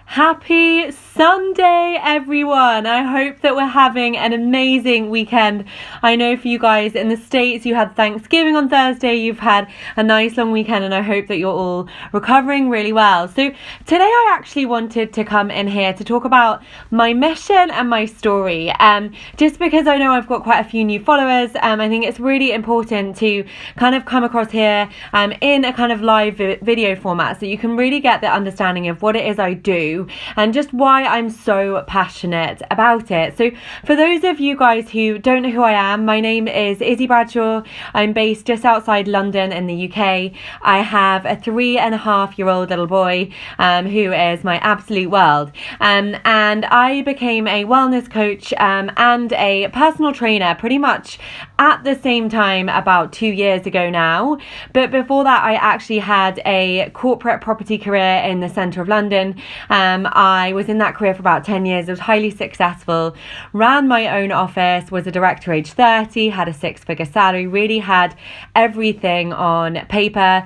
Happy Sunday, everyone. I hope that we're having an amazing weekend. I know for you guys in the States, you had Thanksgiving on Thursday, you've had a nice long weekend, and I hope that you're all recovering really well. So today I actually wanted to come in here to talk about my mission and my story. Just because I know I've got quite a few new followers, I think it's really important to kind of come across here in a kind of live video format so you can really get the understanding of what it is I do and just why I'm so passionate about it. So for those of you guys who don't know who I am, my name is Izzy Bradshaw. I'm based just outside London in the UK. I have a 3.5-year-old little boy who is my absolute world. And I became a wellness coach and a personal trainer pretty much at the same time about 2 years ago now. But before that, I actually had a corporate property career in the centre of London. I was in that career for about 10 years. I was highly successful, ran my own office, was a director age 30, had a 6-figure salary, really had everything on paper.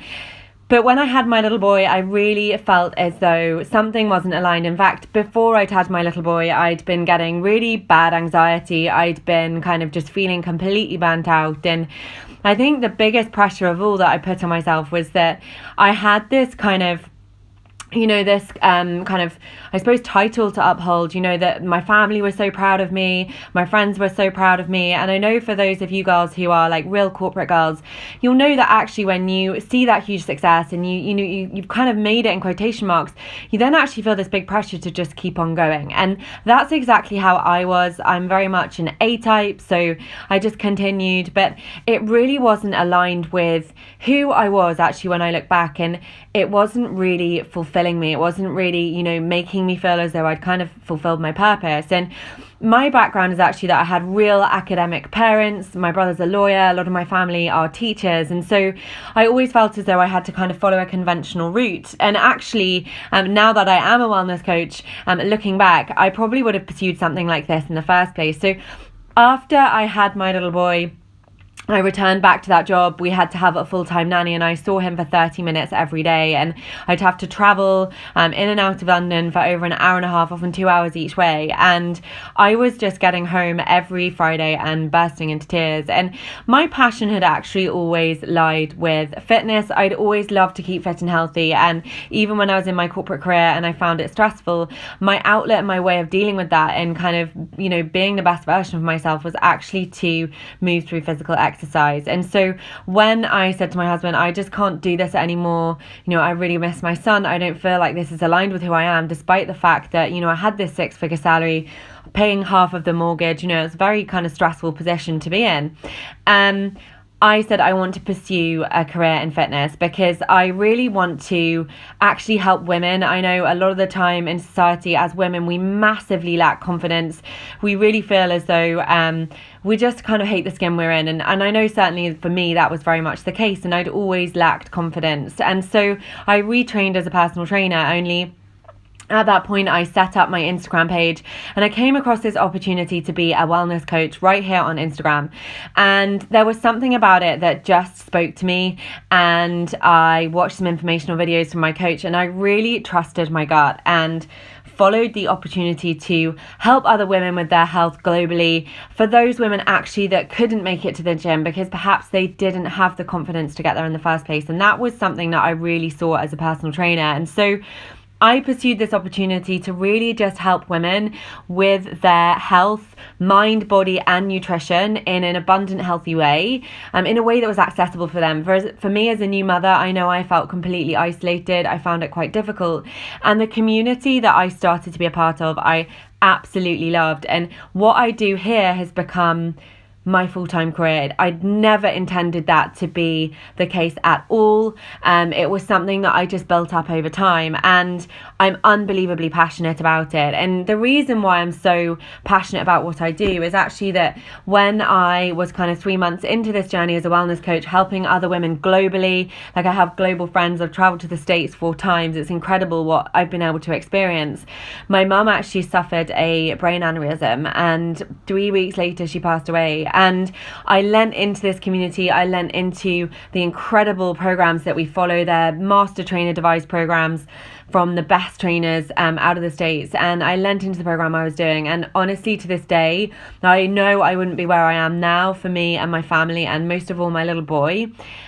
But when I had my little boy, I really felt as though something wasn't aligned. In fact, before I'd had my little boy, I'd been getting really bad anxiety. I'd been kind of just feeling completely burnt out. And I think the biggest pressure of all that I put on myself was that I had this kind of this kind of, I suppose, title to uphold, that my family was so proud of me, my friends were so proud of me. And I know for those of you girls who are like real corporate girls, you'll know that actually when you see that huge success and you've kind of made it in quotation marks, you then actually feel this big pressure to just keep on going. And that's exactly how I was. I'm very much an A-type, so I just continued, but it really wasn't aligned with who I was actually when I look back, and it wasn't really fulfilling me. It wasn't really, making me feel as though I'd kind of fulfilled my purpose. And my background is actually that I had real academic parents. My brother's a lawyer. A lot of my family are teachers. And so I always felt as though I had to kind of follow a conventional route. And actually, now that I am a wellness coach, looking back, I probably would have pursued something like this in the first place. So after I had my little boy, I returned back to that job. We had to have a full-time nanny, and I saw him for 30 minutes every day, and I'd have to travel in and out of London for over an hour and a half, often 2 hours each way. And I was just getting home every Friday and bursting into tears. And my passion had actually always lied with fitness. I'd always loved to keep fit and healthy, and even when I was in my corporate career and I found it stressful, my outlet and my way of dealing with that and kind of being the best version of myself was actually to move through physical exercise. And so when I said to my husband, I just can't do this anymore, I really miss my son, I don't feel like this is aligned with who I am, despite the fact that, I had this 6-figure salary, paying half of the mortgage, it's a very kind of stressful position to be in. I said I want to pursue a career in fitness because I really want to actually help women. I know a lot of the time in society as women, we massively lack confidence. We really feel as though we just kind of hate the skin we're in. And I know certainly for me, that was very much the case. And I'd always lacked confidence. And so I retrained as a personal trainer, only at that point, I set up my Instagram page and I came across this opportunity to be a wellness coach right here on Instagram. And there was something about it that just spoke to me. And I watched some informational videos from my coach and I really trusted my gut and followed the opportunity to help other women with their health globally, for those women actually that couldn't make it to the gym because perhaps they didn't have the confidence to get there in the first place. And that was something that I really saw as a personal trainer. And so I pursued this opportunity to really just help women with their health, mind, body, and nutrition in an abundant, healthy way, in a way that was accessible for them. For me as a new mother, I know I felt completely isolated. I found it quite difficult. And the community that I started to be a part of, I absolutely loved. And what I do here has become my full-time career. I'd never intended that to be the case at all. It was something that I just built up over time, and I'm unbelievably passionate about it. And the reason why I'm so passionate about what I do is actually that when I was kind of 3 months into this journey as a wellness coach, helping other women globally, like I have global friends, I've traveled to the States 4 times. It's incredible what I've been able to experience. My mum actually suffered a brain aneurysm, and 3 weeks later she passed away. And I lent into this community. I lent into the incredible programs that we follow. Their master trainer device programs from the best trainers out of the States, and I lent into the program I was doing. And honestly, to this day, I know I wouldn't be where I am now for me and my family, and most of all my little boy,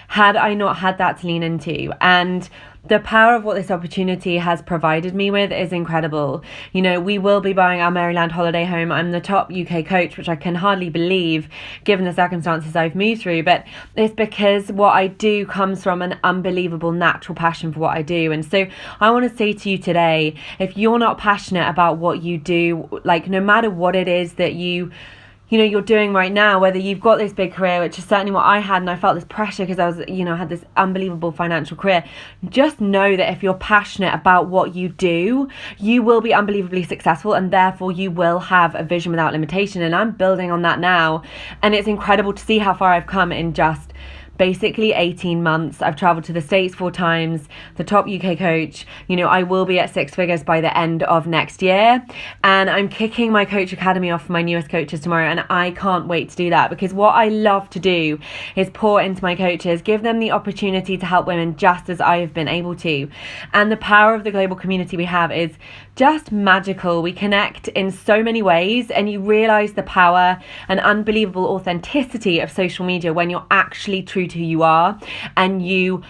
had I not had that to lean into. And the power of what this opportunity has provided me with is incredible. You know, we will be buying our Maryland holiday home. I'm the top UK coach, which I can hardly believe given the circumstances I've moved through, but it's because what I do comes from an unbelievable natural passion for what I do. And so I want to say to you today, if you're not passionate about what you do, like no matter what it is that you're doing right now, whether you've got this big career, which is certainly what I had, and I felt this pressure because I was, had this unbelievable financial career. Just know that if you're passionate about what you do, you will be unbelievably successful, and therefore you will have a vision without limitation. And I'm building on that now, and it's incredible to see how far I've come in just basically 18 months. I've traveled to the States 4 times, the top UK coach. I will be at 6 figures by the end of next year, and I'm kicking my coach academy off for my newest coaches tomorrow, and I can't wait to do that, because what I love to do is pour into my coaches, give them the opportunity to help women just as I have been able to. And the power of the global community we have is just magical. We connect in so many ways, and you realize the power and unbelievable authenticity of social media when you're actually true to who you are, and you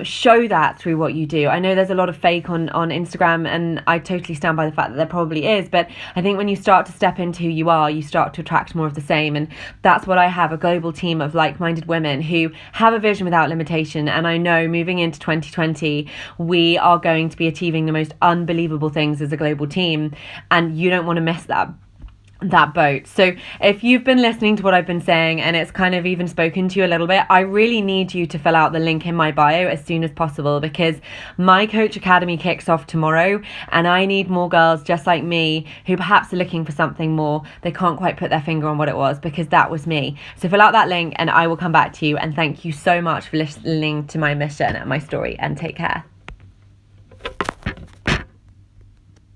show that through what you do. I know there's a lot of fake on Instagram, and I totally stand by the fact that there probably is, but I think when you start to step into who you are, you start to attract more of the same. And that's what I have, a global team of like-minded women who have a vision without limitation. And I know moving into 2020, we are going to be achieving the most unbelievable things as a global team, and you don't want to miss that boat. So if you've been listening to what I've been saying and it's kind of even spoken to you a little bit, I really need you to fill out the link in my bio as soon as possible, because my Coach Academy kicks off tomorrow, and I need more girls just like me who perhaps are looking for something more. They can't quite put their finger on what it was, because that was me. So fill out that link and I will come back to you. And thank you so much for listening to my mission and my story, and take care.